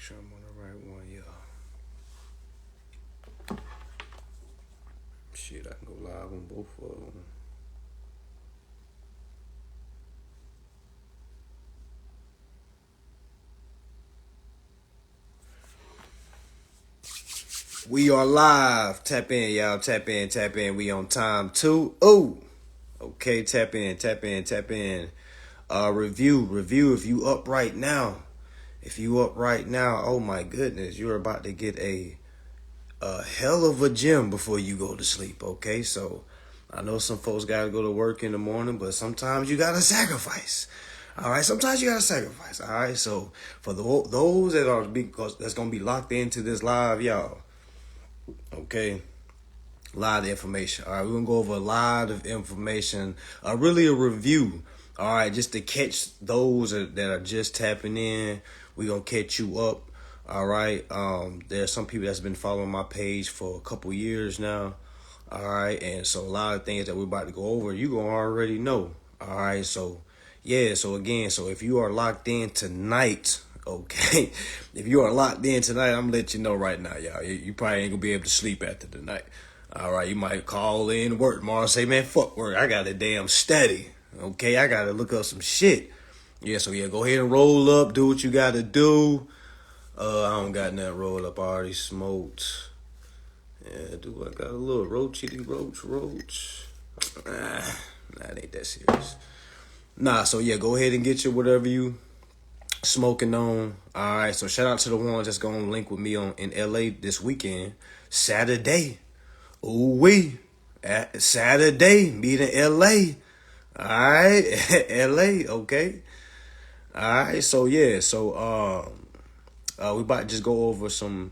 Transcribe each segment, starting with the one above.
sure I'm on the right one, y'all. Shit, I can go live on both of them. We are live. Tap in, y'all. Tap in, tap in. We on time too. Oh, okay. Tap in, tap in, tap in. Review. If you up right now, oh my goodness, you're about to get a hell of a gym before you go to sleep. Okay, so I know some folks gotta go to work in the morning, but sometimes you gotta sacrifice. All right, sometimes you gotta sacrifice. All right, so for those that's gonna be locked into this live, y'all. Okay, a lot of information. All right, we're gonna go over a lot of information. Really a review. All right, just to catch those that are just tapping in. We're gonna catch you up. All right. There's some people that's been following my page for a couple years now. All right, and so a lot of things that we're about to go over, you gonna already know. All right, so yeah, so again, so if you are locked in tonight, okay, if you are locked in tonight, I'm gonna let you know right now, y'all. You probably ain't gonna be able to sleep after tonight. All right, you might call in work tomorrow and say, man, fuck work, I got a damn study. Okay, I gotta look up some shit. Yeah, so yeah, go ahead and roll up, do what you gotta do. I don't got nothing rolled up. I already smoked. Yeah, do I got a little roach? Nah, it ain't that serious. Nah, so yeah, go ahead and get you whatever you smoking on. All right, so shout out to the ones that's gonna link with me in LA this weekend, Saturday. Ooh wee, Saturday meet in LA. All right, LA, okay. All right, so yeah, so we about to just go over some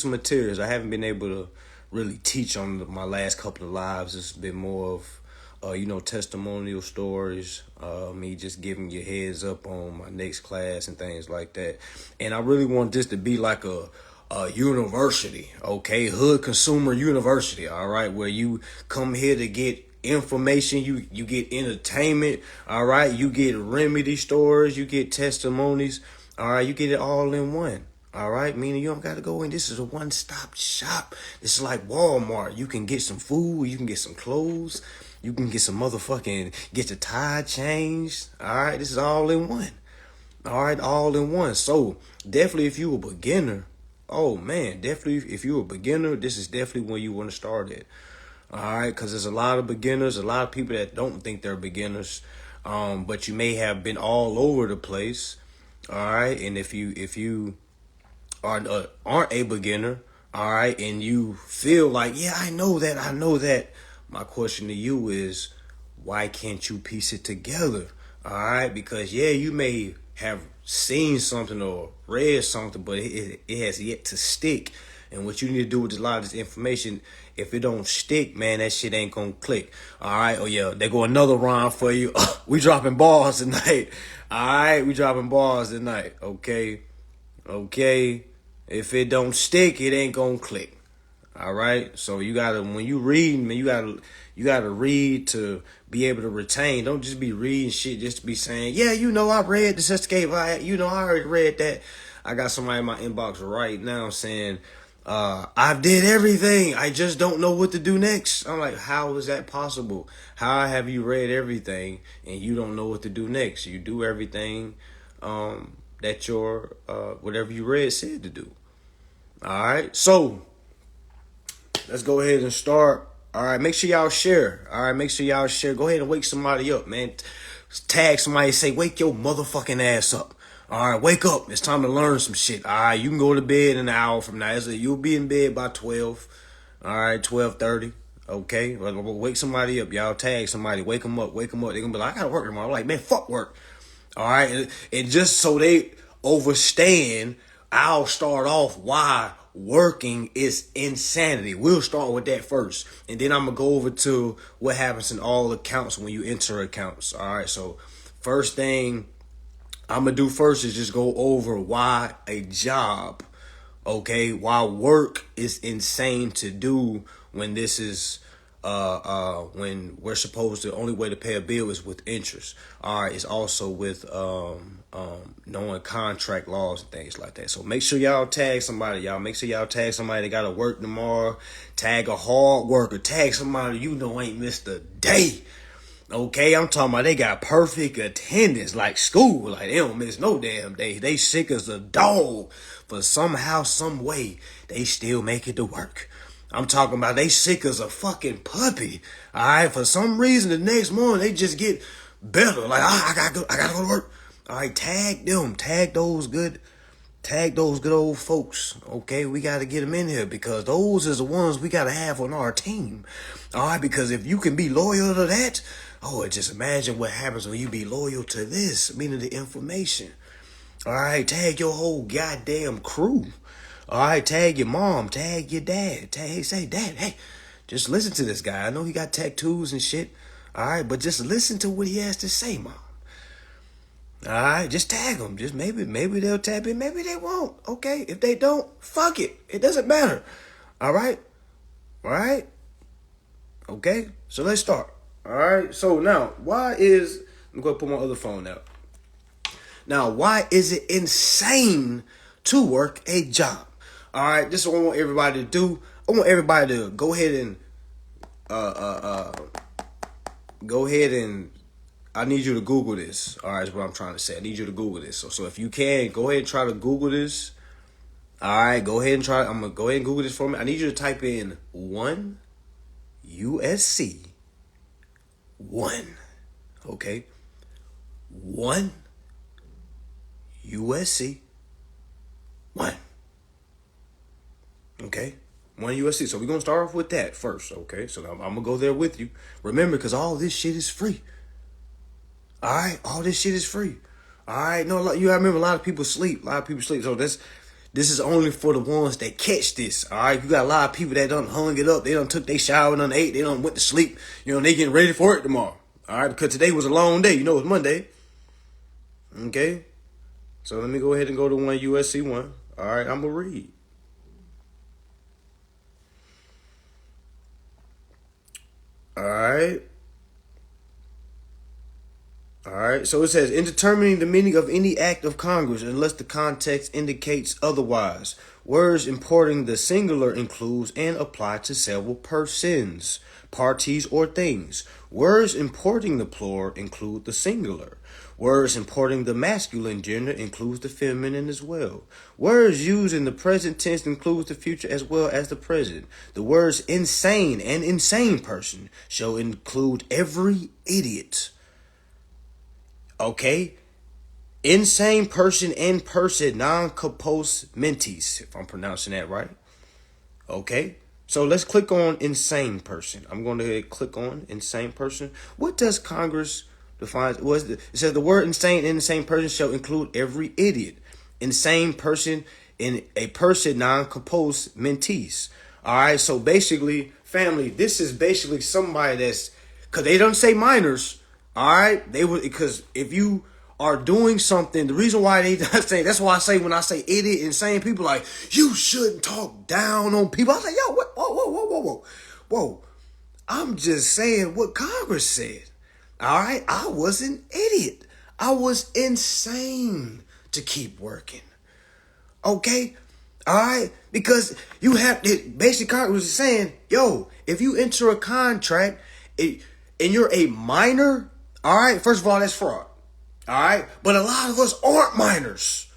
materials. I haven't been able to really teach on my last couple of lives. It's been more of, testimonial stories, me just giving you heads up on my next class and things like that. And I really want this to be like a university, okay? Hood Consumer University, all right? Where you come here to get information, you get entertainment, all right? You get remedy stories, you get testimonies, all right? You get it all in one. All right, meaning you don't got to go in. This is a one-stop shop. This is like Walmart. You can get some food. You can get some clothes. You can get some get your tire changed. All right, this is all in one. All right, all in one. So definitely if you a beginner, oh man, definitely if you're a beginner, this is definitely where you want to start at. All right, because there's a lot of beginners, a lot of people that don't think they're beginners, but you may have been all over the place. All right, and if you aren't a beginner, all right, and you feel like, yeah, I know that. My question to you is, why can't you piece it together? All right, because yeah, you may have seen something or read something, but it has yet to stick. And what you need to do with a lot of this information, if it don't stick, man, that shit ain't gonna click. All right, oh yeah, there go another rhyme for you. We dropping bars tonight. All right, we dropping bars tonight. Okay. If it don't stick, it ain't gonna click. All right. So you gotta, when you read, man, you gotta read to be able to retain. Don't just be reading shit just to be saying, yeah, I read the escape. I already read that. I got somebody in my inbox right now saying, I did everything. I just don't know what to do next. I'm like, how is that possible? How have you read everything and you don't know what to do next? You do everything, that your whatever you read said to do. All right, so let's go ahead and start. All right, make sure y'all share. All right, make sure y'all share. Go ahead and wake somebody up, man. Tag somebody, say, wake your motherfucking ass up. All right, wake up. It's time to learn some shit. All right, you can go to bed in an hour from now. You'll be in bed by 12. All right, 12:30. Okay, wake somebody up, y'all. Tag somebody, wake them up. They're gonna be like, I gotta work tomorrow. I'm like, man, fuck work. All right, and just so they overstand, I'll start off why working is insanity. We'll start with that first, and then I'm gonna go over to what happens in all accounts when you enter accounts. All right, so first thing I'm gonna do first is just go over why a job, okay, why work is insane to do when this is when we're supposed to, the only way to pay a bill is with interest. All right, it's also with knowing contract laws and things like that. So make sure y'all tag somebody. Y'all make sure y'all tag somebody that gotta work tomorrow. Tag a hard worker. Tag somebody you know ain't missed a day. Okay, I'm talking about they got perfect attendance like school. Like they don't miss no damn day. They sick as a dog, but somehow, some way, they still make it to work. I'm talking about they sick as a fucking puppy. Alright, for some reason the next morning they just get better. Like, I gotta go to work. Alright, tag them. Tag those good old folks. Okay, we gotta get them in here because those is the ones we gotta have on our team. Alright, because if you can be loyal to that, just imagine what happens when you be loyal to this, meaning the information. Alright, tag your whole goddamn crew. Alright, tag your mom, tag your dad, say, Dad, hey, just listen to this guy. I know he got tattoos and shit. Alright, but just listen to what he has to say, Mom. Alright, just tag them. Just maybe they'll tap in, maybe they won't. Okay, if they don't, fuck it. It doesn't matter. Alright? Okay, so let's start. Alright, so now, I'm going to put my other phone out. Now, why is it insane to work a job? Alright, this is what I want everybody to do. I want everybody to go ahead and I need you to Google this. Alright, is what I'm trying to say. I need you to Google this. So if you can, go ahead and try to Google this. Alright, go ahead and try. I'm going to go ahead and Google this for me. I need you to type in 1 USC 1. Okay? 1 USC 1. Okay? 1 USC. So we're going to start off with that first. Okay? So I'm going to go there with you. Remember, because all this shit is free. Alright? All this shit is free. Alright? No, you remember a lot of people sleep. So this is only for the ones that catch this. Alright? You got a lot of people that done hung it up. They done took their shower, done ate. They done went to sleep. They getting ready for it tomorrow. Alright? Because today was a long day. It's Monday. Okay? So let me go ahead and go to 1 USC 1. Alright? I'm going to read. Alright. So it says, in determining the meaning of any act of Congress, unless the context indicates otherwise, words importing the singular includes and apply to several persons, parties, or things. Words importing the plural include the singular. Words importing the masculine gender includes the feminine as well. Words used in the present tense includes the future as well as the present. The words insane and insane person shall include every idiot. Okay? Insane person and person non compos mentis, if I'm pronouncing that right. Okay? So let's click on insane person. I'm going to click on insane person. What does Congress define? It says the word insane and insane person shall include every idiot. Insane person in a person non compos mentis. Alright, so basically, family, this is basically somebody that's, because they don't say minors. Alright, because if you are doing something, the reason why they not saying, that's why I say when I say idiot, insane, people like, you shouldn't talk down on people. I was like, yo, what? Whoa. I'm just saying what Congress said. Alright, I was an idiot. I was insane to keep working. Okay? Alright? Because you have to, basically Congress is saying, yo, if you enter a contract and you're a minor, alright, first of all, that's fraud. Alright? But a lot of us aren't minors.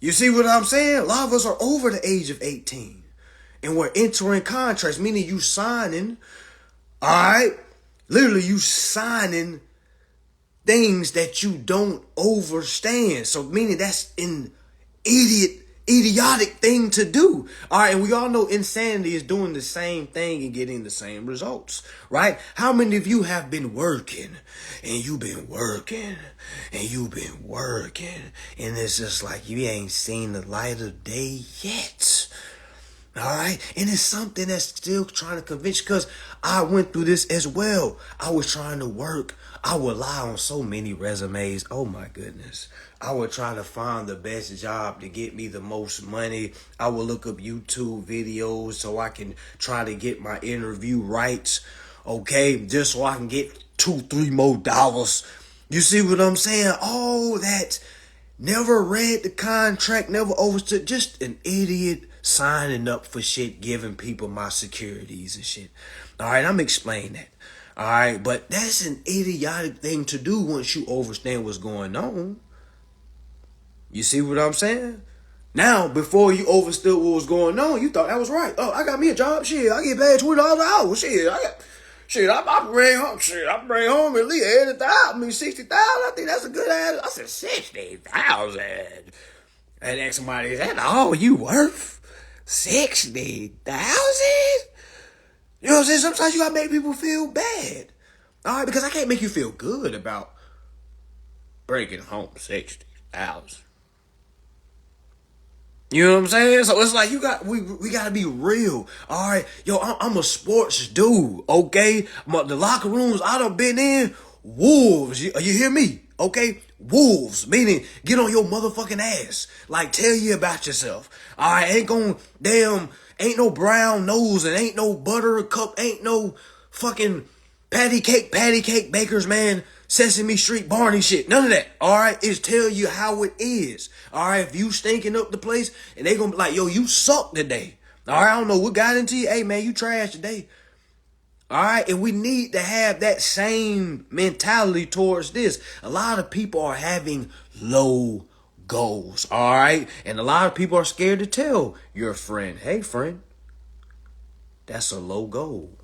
You see what I'm saying? A lot of us are over the age of 18. And we're entering contracts, meaning you signing, alright? Literally, you signing things that you don't understand. So meaning that's an idiotic thing to do. All right, and we all know insanity is doing the same thing and getting the same results, right? How many of you have been working and you've been working and you've been working and it's just like you ain't seen the light of day yet? All right. And it's something that's still trying to convince you, because I went through this as well. I was trying to work. I would lie on so many resumes. Oh my goodness. I would try to find the best job to get me the most money. I would look up YouTube videos so I can try to get my interview rights. Okay. Just so I can get $2, $3 more. You see what I'm saying? All that. Never read the contract, never overstood. Just an idiot signing up for shit, giving people my securities and shit. All right, I'm explaining that. All right, but that's an idiotic thing to do once you understand what's going on. You see what I'm saying? Now, before you understood what was going on, you thought that was right. Oh, I got me a job. Shit, I get paid $20 an hour. I bring home at least 80,000, 60,000. I think that's a good ass. I said 60,000. And asked somebody, is that all you worth? 60,000? You know what I'm saying? Sometimes you gotta make people feel bad. All right, because I can't make you feel good about breaking home 60,000. You know what I'm saying? So it's like we gotta be real. All right, yo, I'm a sports dude. Okay, the locker rooms I done been in, wolves. You hear me? Okay, wolves, meaning get on your motherfucking ass. Like, tell you about yourself. All right, ain't no brown nose and ain't no buttercup, ain't no fucking patty cake bakers, man. Sesame Street Barney shit. None of that. All right. It's tell you how it is. All right. If you stinking up the place and they gonna be like, yo, you suck today. All right. I don't know what got into you. Hey, man, you trash today. All right. And we need to have that same mentality towards this. A lot of people are having low goals. All right. And a lot of people are scared to tell your friend, hey, friend, that's a low goal.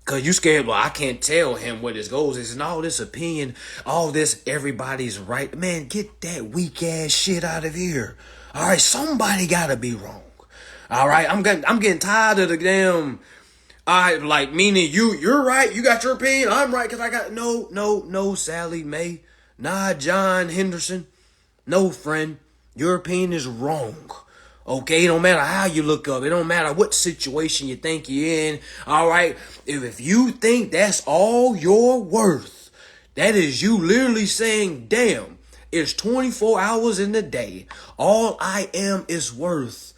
Because you scared, well, I can't tell him what his goals is. And all this opinion, all this, everybody's right. Man, get that weak ass shit out of here. All right, somebody got to be wrong. All right, I'm getting tired of the damn, all right, like, meaning you're right. You got your opinion. I'm right because I got, no, Sally Mae. Nah, John Henderson. No, friend. Your opinion is wrong. Okay, it don't matter how you look up. It don't matter what situation you think you're in. All right, if you think that's all you're worth, that is you literally saying, damn, it's 24 hours in the day. All I am is worth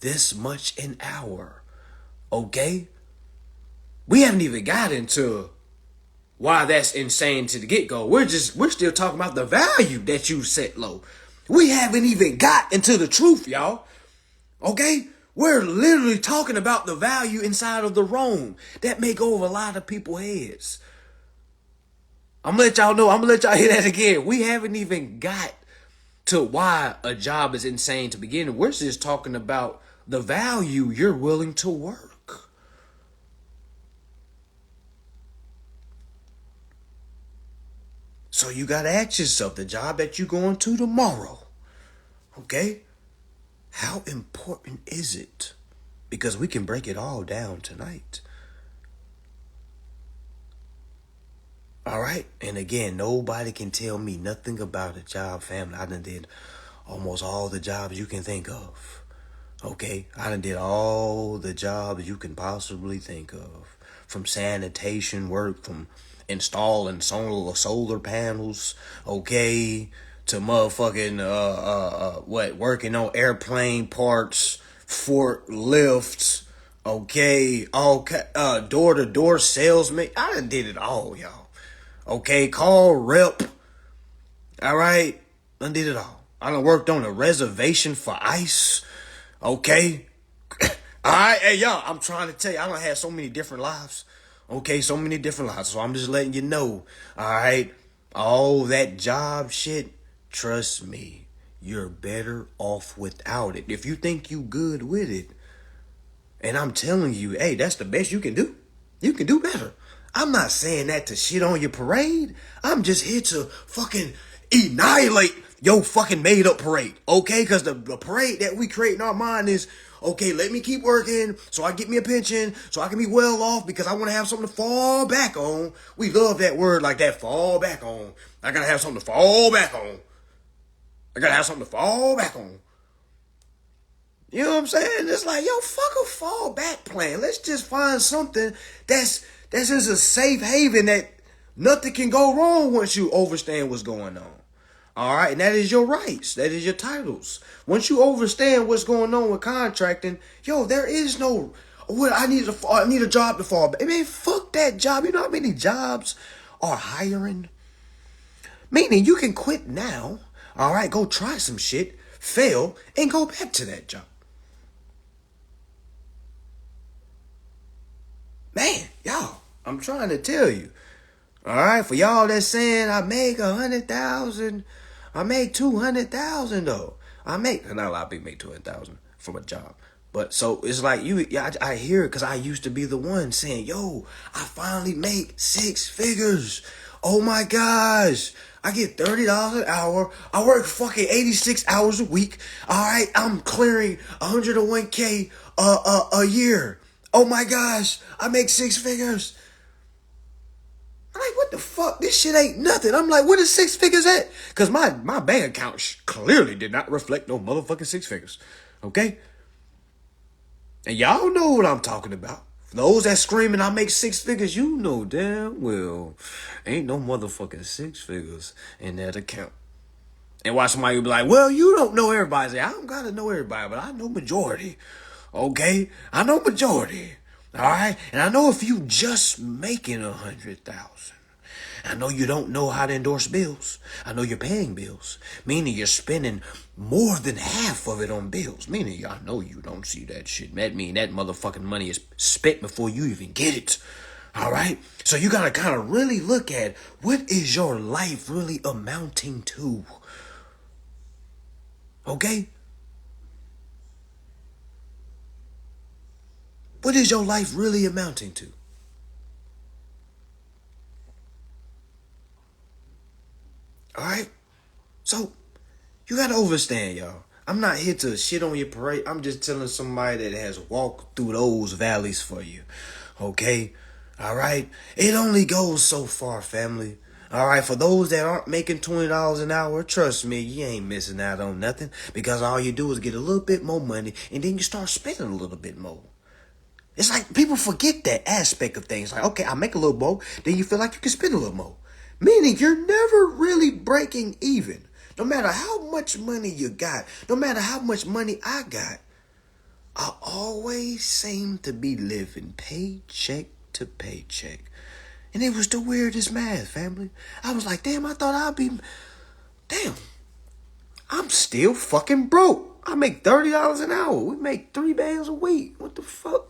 this much an hour. Okay? We haven't even got into why that's insane to the get-go. We're still talking about the value that you set low. We haven't even got into the truth, y'all. Okay? We're literally talking about the value inside of the Rome. That may go over a lot of people's heads. I'm going to let y'all know. I'm going to let y'all hear that again. We haven't even got to why a job is insane to begin with. We're just talking about the value you're willing to work. So you got to ask yourself, the job that you're going to tomorrow, okay? How important is it? Because we can break it all down tonight. All right? And again, nobody can tell me nothing about a job, family. I done did almost all the jobs you can think of. Okay? I done did all the jobs you can possibly think of. From sanitation work, from installing solar panels, okay, to motherfucking working on airplane parts, forklifts, okay, all door-to-door salesman. I done did it all, y'all. Okay, call rep. All right, I did it all. I done worked on a reservation for ICE. Okay. All right, hey, y'all, I'm trying to tell you, I done had so many different lives. Okay, so many different lives. So I'm just letting you know. All right, all that job shit, trust me, you're better off without it. If you think you good with it, and I'm telling you, hey, that's the best you can do. You can do better. I'm not saying that to shit on your parade. I'm just here to fucking annihilate your fucking made up parade. Okay? Because the parade that we create in our mind is, okay, let me keep working so I get me a pension, so I can be well off because I want to have something to fall back on. We love that word like that, fall back on. I got to have something to fall back on. I got to have something to fall back on. You know what I'm saying? It's like, yo, fuck a fallback plan. Let's just find something that's just a safe haven that nothing can go wrong once you understand what's going on. All right, and that is your rights. That is your titles. Once you understand what's going on with contracting, yo, there is no. Well, I need a job to fall back. I mean, fuck that job. You know how many jobs are hiring? Meaning you can quit now. All right, go try some shit, fail, and go back to that job. Man, y'all, I'm trying to tell you. All right, for y'all that's saying I make 100,000, I make 200,000 though. Not a lot of people make 200,000 from a job. But so it's like I hear it because I used to be the one saying, yo, I finally make six figures. Oh my gosh. I get $30 an hour. I work fucking 86 hours a week. All right, I'm clearing 101K a year. Oh my gosh, I make six figures. I'm like, what the fuck? This shit ain't nothing. I'm like, what is six figures at? Because my bank account clearly did not reflect no motherfucking six figures. Okay? And y'all know what I'm talking about. For those that screaming I make six figures, you know damn well ain't no motherfucking six figures in that account. And why somebody be like, well, you don't know everybody. I say, I don't gotta know everybody, but I know majority. Okay? I know majority. All right? And I know if you just making 100,000. I know you don't know how to endorse bills. I know you're paying bills, meaning you're spending more than half of it on bills. Meaning I know you don't see that shit. That mean that motherfucking money is spent before you even get it. All right? So you gotta kind of really look at what is your life really amounting to. Okay? What is your life really amounting to? All right? So, you gotta understand, y'all. I'm not here to shit on your parade. I'm just telling somebody that has walked through those valleys for you. Okay? All right? It only goes so far, family. All right? For those that aren't making $20 an hour, trust me, you ain't missing out on nothing because all you do is get a little bit more money and then you start spending a little bit more. It's like people forget that aspect of things. Like, okay, I make a little more, then you feel like you can spend a little more. Meaning you're never really breaking even. No matter how much money you got, no matter how much money I got, I always seem to be living paycheck to paycheck. And it was the weirdest math, family. I was like, damn, I'm still fucking broke. I make $30 an hour. We make 3 bands a week. What the fuck?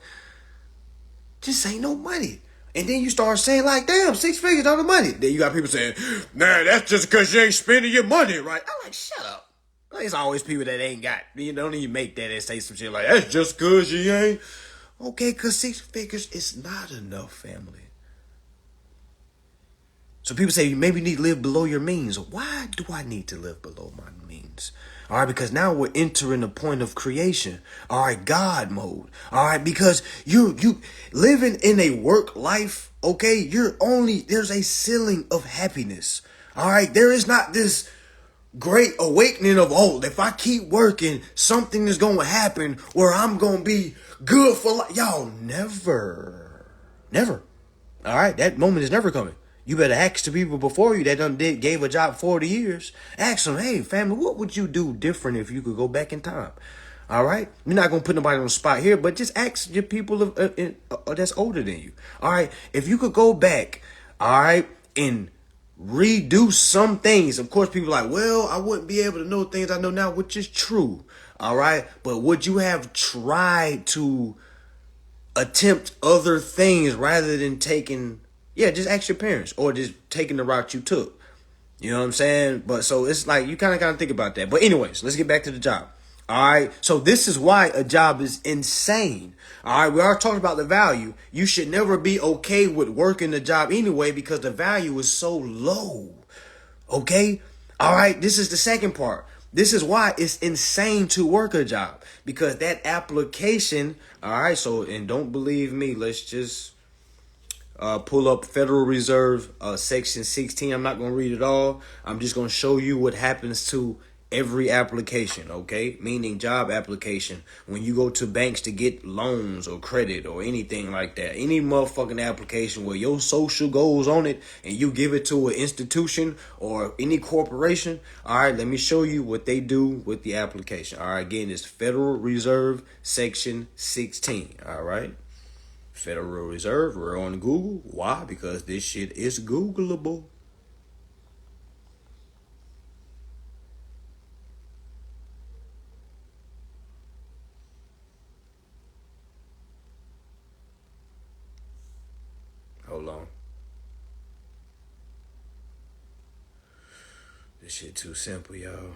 Just ain't no money. And then you start saying like, damn, six figures on the money. Then you got people saying, nah, that's just because you ain't spending your money right. I'm like, shut up. There's always people that ain't got, you don't even make that and say some shit like, that's just because you ain't. Okay, because six figures is not enough, family. So people say you maybe need to live below your means. Why do I need to live below my means? All right, because now we're entering the point of creation. All right, God mode. All right, because you living in a work life, okay, there's a ceiling of happiness. All right, there is not this great awakening of, oh, if I keep working, something is going to happen where I'm going to be good for life. Y'all, never. All right, that moment is never coming. You better ask the people before you that gave a job 40 years. Ask them, hey, family, what would you do different if you could go back in time? All right? We're not going to put nobody on the spot here, but just ask your people that's older than you. All right? If you could go back, all right, and redo some things. Of course, people are like, well, I wouldn't be able to know things I know now, which is true. All right? But would you have tried to attempt other things rather than just ask your parents or just taking the route you took. You know what I'm saying? But so it's like you kind of think about that. But anyways, let's get back to the job. All right. So this is why a job is insane. All right. We already talked about the value. You should never be okay with working the job anyway because the value is so low. Okay. All right. This is the second part. This is why it's insane to work a job because that application. All right. So, and don't believe me. Let's just pull up Federal Reserve Section 16. I'm not going to read it all. I'm just going to show you what happens to every application, okay? Meaning job application. When you go to banks to get loans or credit or anything like that, any motherfucking application where your social goes on it and you give it to an institution or any corporation, all right, let me show you what they do with the application. All right, again, it's Federal Reserve Section 16, all right? Federal Reserve, we're on Google. Why? Because this shit is Googleable. Hold on. This shit too simple, y'all.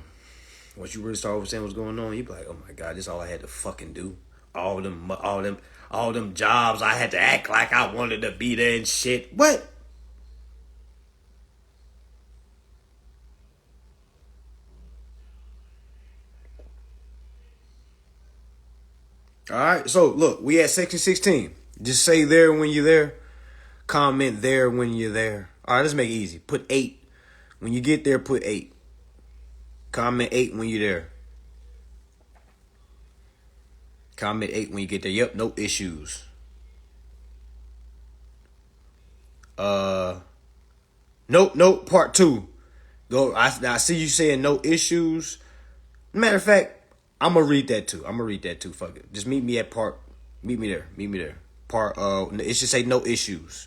Once you really start understanding what's going on, you be like, oh my God, this is all I had to fucking do. All them jobs I had to act like I wanted to be there and shit. What? All right, so look, we at section 16. Just say there when you're there. Comment there when you're there. All right, let's make it easy. Put 8. When you get there, put 8. Comment 8 when you're there. Comment 8 when you get there. Yep, no issues. Nope, part 2. Go. I see you saying no issues. Matter of fact, I'm gonna read that too. Fuck it. Just meet me at part. Meet me there. Part. It should say no issues.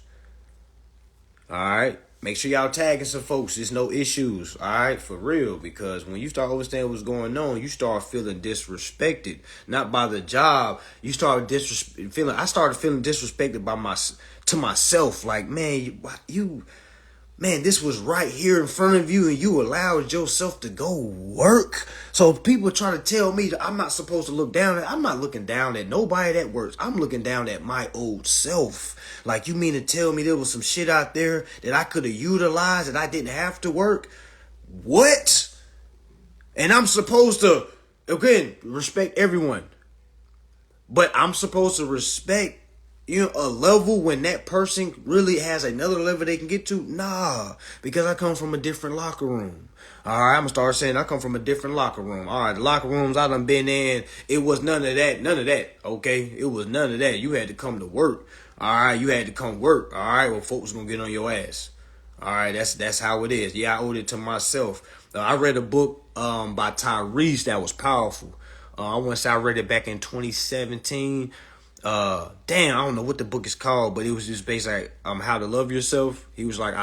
All right. Make sure y'all tagging some folks. There's no issues. All right, for real. Because when you start understanding what's going on, you start feeling disrespected, not by the job. You start feeling. I started feeling disrespected by myself. Like, man, man, this was right here in front of you and you allowed yourself to go work. So people try to tell me that I'm not supposed to look down at, I'm not looking down at nobody that works. I'm looking down at my old self. Like, you mean to tell me there was some shit out there that I could have utilized and I didn't have to work? What? And I'm supposed to, again, respect everyone. But I'm supposed to respect a level when that person really has another level they can get to? Nah, because I come from a different locker room. All right, I'm going to start saying I come from a different locker room. All right, the locker rooms I done been in, it was none of that, okay? It was none of that. You had to come to work. All right, you had to come work. All right, well, folks going to get on your ass. All right, that's how it is. Yeah, I owed it to myself. I read a book by Tyrese that was powerful. I want to say I read it back in 2017. Damn, I don't know what the book is called, but it was just basically like, how to love yourself. He was like,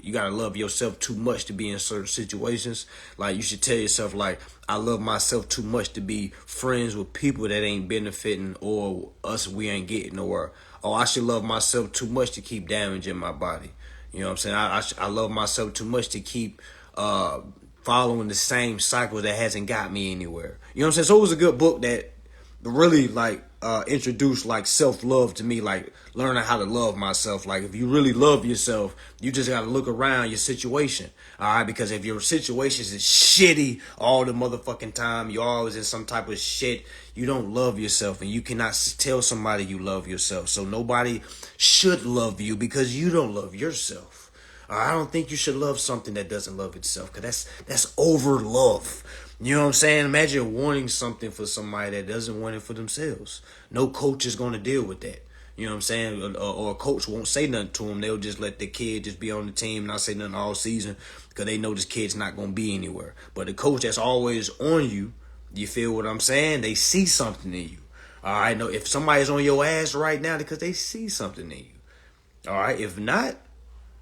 you gotta love yourself too much to be in certain situations. Like, you should tell yourself, like, I love myself too much to be friends with people that ain't benefiting or us we ain't getting, or I should love myself too much to keep damaging my body. You know what I'm saying? I love myself too much to keep following the same cycle that hasn't got me anywhere. You know what I'm saying? So it was a good book that really like introduced like self-love to me, like learning how to love myself. Like, if you really love yourself, you just got to look around your situation. All right, because if your situation is shitty all the motherfucking time, you're always in some type of shit, you don't love yourself, and you cannot tell somebody you love yourself. So nobody should love you because you don't love yourself. I don't think you should love something that doesn't love itself, because that's over love. You know what I'm saying? Imagine wanting something for somebody that doesn't want it for themselves. No coach is going to deal with that. You know what I'm saying? Or a coach won't say nothing to them. They'll just let the kid just be on the team and not say nothing all season because they know this kid's not going to be anywhere. But the coach that's always on you, you feel what I'm saying? They see something in you. All right? No, if somebody's on your ass right now, because they see something in you. All right? If not,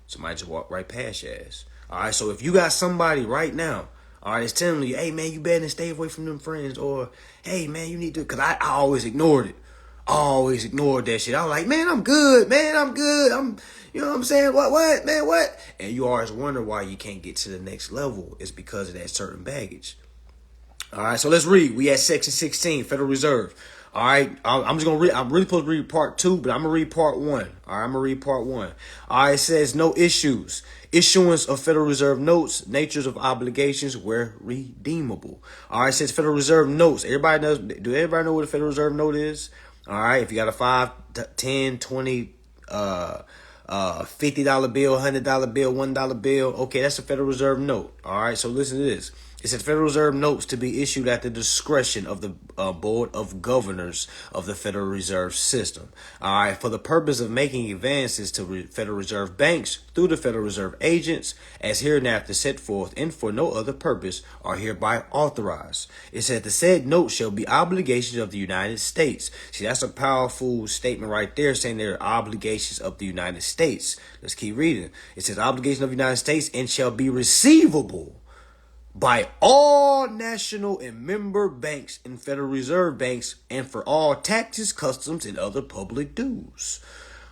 somebody just walk right past your ass. All right? So if you got somebody right now, all right, it's telling you, hey, man, you better stay away from them friends. Or, hey, man, you need to, because I always ignored it. I always ignored that shit. I was like, man, I'm good. You know what I'm saying? What, man, what? And you always wonder why you can't get to the next level. It's because of that certain baggage. All right, so let's read. We at section 16, Federal Reserve. All right, I'm just going to read. I'm really supposed to read part 2, but I'm going to read part 1. All right, I'm going to read part 1. All right, it says no issues. Issuance of Federal Reserve notes, natures of obligations where redeemable. All right, it says Federal Reserve notes. Everybody knows. Do everybody know what a Federal Reserve note is? All right, if you got a $5, $10, $20, $50 bill, $100 bill, $1 bill, okay, that's a Federal Reserve note. All right, so listen to this. It said Federal Reserve notes to be issued at the discretion of the Board of Governors of the Federal Reserve System. All right, for the purpose of making advances to Federal Reserve banks through the Federal Reserve agents, as hereinafter set forth, and for no other purpose, are hereby authorized. It said the said notes shall be obligations of the United States. See, that's a powerful statement right there, saying they're obligations of the United States. Let's keep reading. It says obligations of the United States and shall be receivable by all national and member banks and Federal Reserve banks, and for all taxes, customs, and other public dues.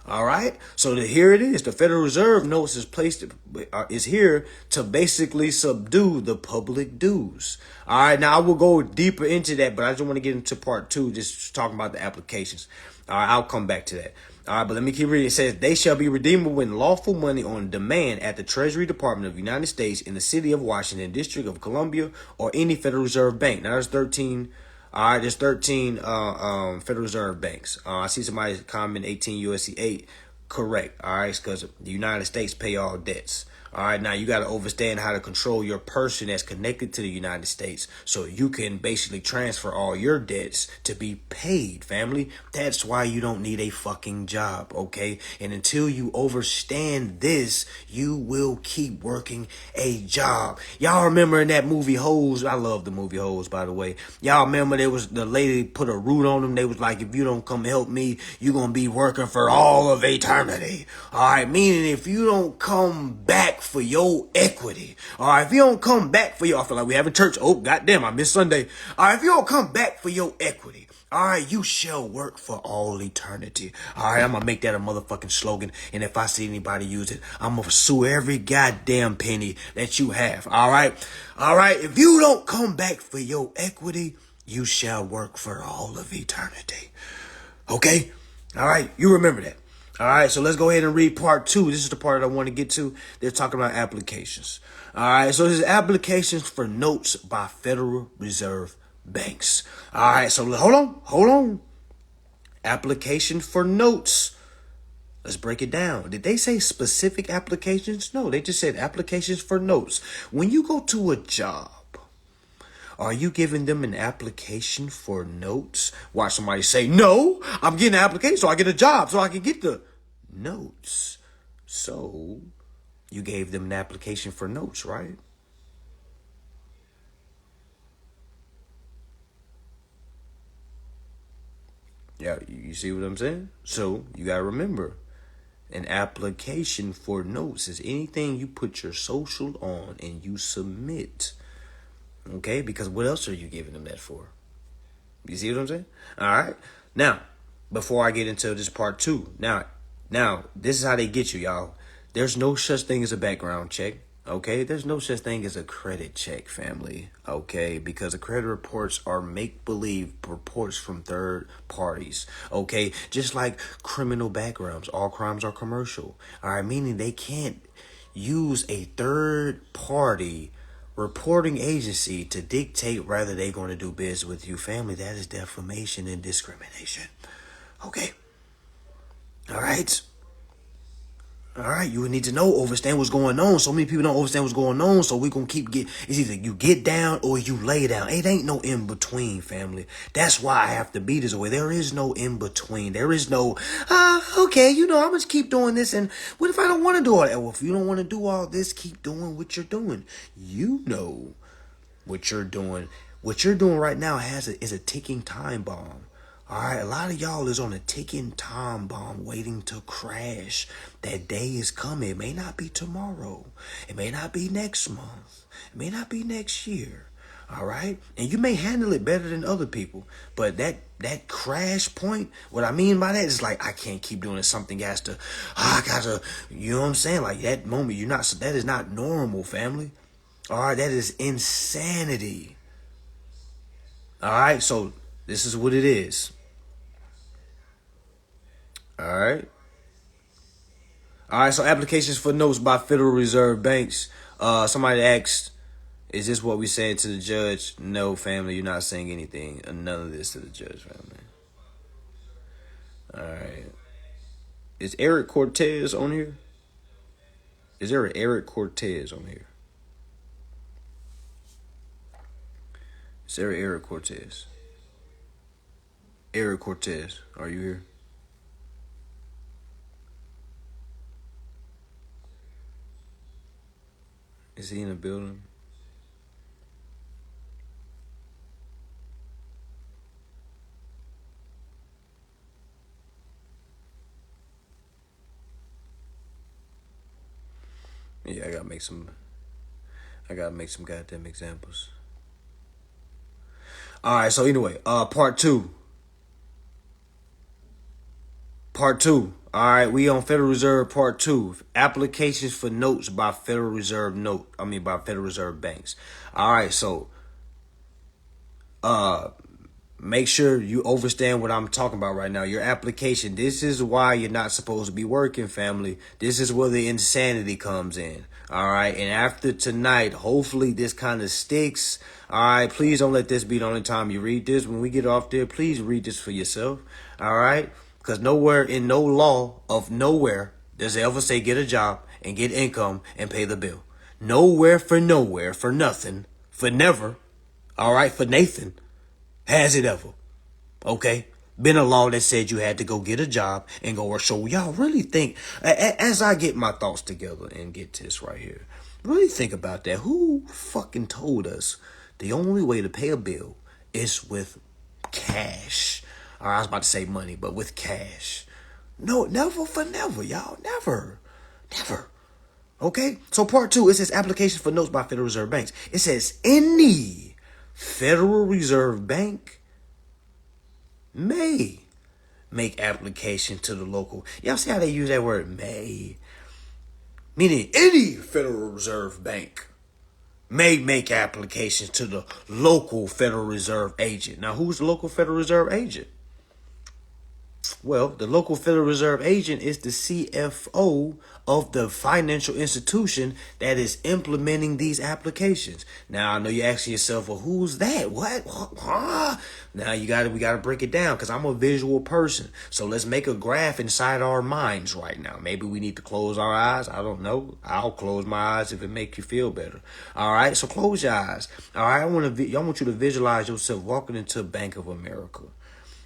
All right, so here it is. The Federal Reserve notes is here to basically subdue the public dues. All right, now I will go deeper into that, but I just want to get into part two, just talking about the applications. All right, I'll come back to that. All right, but let me keep reading. It says, they shall be redeemable in lawful money on demand at the Treasury Department of the United States in the city of Washington, District of Columbia, or any Federal Reserve bank. Now, there's 13. All right, there's 13 Federal Reserve banks. I see somebody comment 18 USC 8. Correct. All right, because the United States pay all debts. All right, now you got to understand how to control your person that's connected to the United States so you can basically transfer all your debts to be paid, family. That's why you don't need a fucking job, okay? And until you understand this, you will keep working a job. Y'all remember in that movie Hoes? I love the movie Hoes, by the way. Y'all remember there was the lady put a root on them. They was like, if you don't come help me, you're going to be working for all of eternity. All right, meaning if you don't come back for your equity. All right, if you don't come back for your, I feel like we having church. Oh, goddamn, I missed Sunday. All right, if you don't come back for your equity, all right, you shall work for all eternity. All right, I'm gonna make that a motherfucking slogan. And if I see anybody use it, I'm gonna sue every goddamn penny that you have. All right, if you don't come back for your equity, you shall work for all of eternity. Okay? All right, you remember that. All right, so let's go ahead and read part two. This is the part I want to get to. They're talking about applications. All right, so this is applications for notes by Federal Reserve banks. All right, so hold on. Application for notes. Let's break it down. Did they say specific applications? No, they just said applications for notes. When you go to a job, are you giving them an application for notes? Watch somebody say, no, I'm getting an application so I get a job so I can get the notes. So you gave them an application for notes, right? Yeah, you see what I'm saying? So you got to remember, an application for notes is anything you put your social on and you submit. Okay, because what else are you giving them that for? You see what I'm saying? All right. Now, before I get into this part two, now, this is how they get you, y'all. There's no such thing as a background check. Okay, there's no such thing as a credit check, family. Okay, because the credit reports are make-believe reports from third parties. Okay, just like criminal backgrounds, all crimes are commercial. All right, meaning they can't use a third party reporting agency to dictate whether they're going to do business with you, family. That is defamation and discrimination. Okay. All right. You would need to understand what's going on. So many people don't understand what's going on. So we're going to it's either you get down or you lay down. It ain't no in between, family. That's why I have to be this way. There is no in between. There is no, okay, I'm going to keep doing this. And what if I don't want to do all that? Well, if you don't want to do all this, keep doing what you're doing. You know what you're doing. What you're doing right now is a ticking time bomb. All right, a lot of y'all is on a ticking time bomb waiting to crash. That day is coming. It may not be tomorrow. It may not be next month. It may not be next year. All right? And you may handle it better than other people. But that crash point, what I mean by that is like, I can't keep doing it. Something has to, I got to, you know what I'm saying? Like that moment, that is not normal, family. All right, that is insanity. All right, so this is what it is. All right, so applications for notes by Federal Reserve banks. Somebody asked, is this what we said to the judge? No, family, you're not saying anything. None of this to the judge, family. All right. Is Eric Cortez on here? Is there an Eric Cortez on here? Sarah Eric Cortez. Eric Cortez, are you here? Is he in the building? Yeah, I gotta make some. I gotta make some goddamn examples. All right. So anyway, part two. Part two. All right, we on Federal Reserve Part Two. Applications for notes by Federal Reserve by Federal Reserve banks. All right, so uh, make sure you understand what I'm talking about right now. Your application. This is why you're not supposed to be working, family. This is where the insanity comes in. All right. And after tonight, hopefully this kind of sticks. All right. Please don't let this be the only time you read this. When we get off there, please read this for yourself. All right. Because nowhere in no law of nowhere does it ever say get a job and get income and pay the bill. Nowhere, for nothing, for never. All right. For Nathan. Has it ever? Okay? Been a law that said you had to go get a job and go work. So y'all really think, as I get my thoughts together and get to this right here, really think about that. Who fucking told us the only way to pay a bill is with cash? Or I was about to say money, but with cash. No, never for never, y'all. Never. Never. Okay? So part two, it says application for notes by Federal Reserve banks. It says any Federal Reserve bank may make application to the local. Y'all see how they use that word may? Meaning any Federal Reserve bank may make applications to the local Federal Reserve agent. Now, who's the local Federal Reserve agent? Well, the local Federal Reserve agent is the CFO of the financial institution that is implementing these applications. Now, I know you're asking yourself, well, who's that? What? Huh? Now, we got to break it down because I'm a visual person. So let's make a graph inside our minds right now. Maybe we need to close our eyes. I don't know. I'll close my eyes if it makes you feel better. All right, so close your eyes. All right, I want you to visualize yourself walking into Bank of America.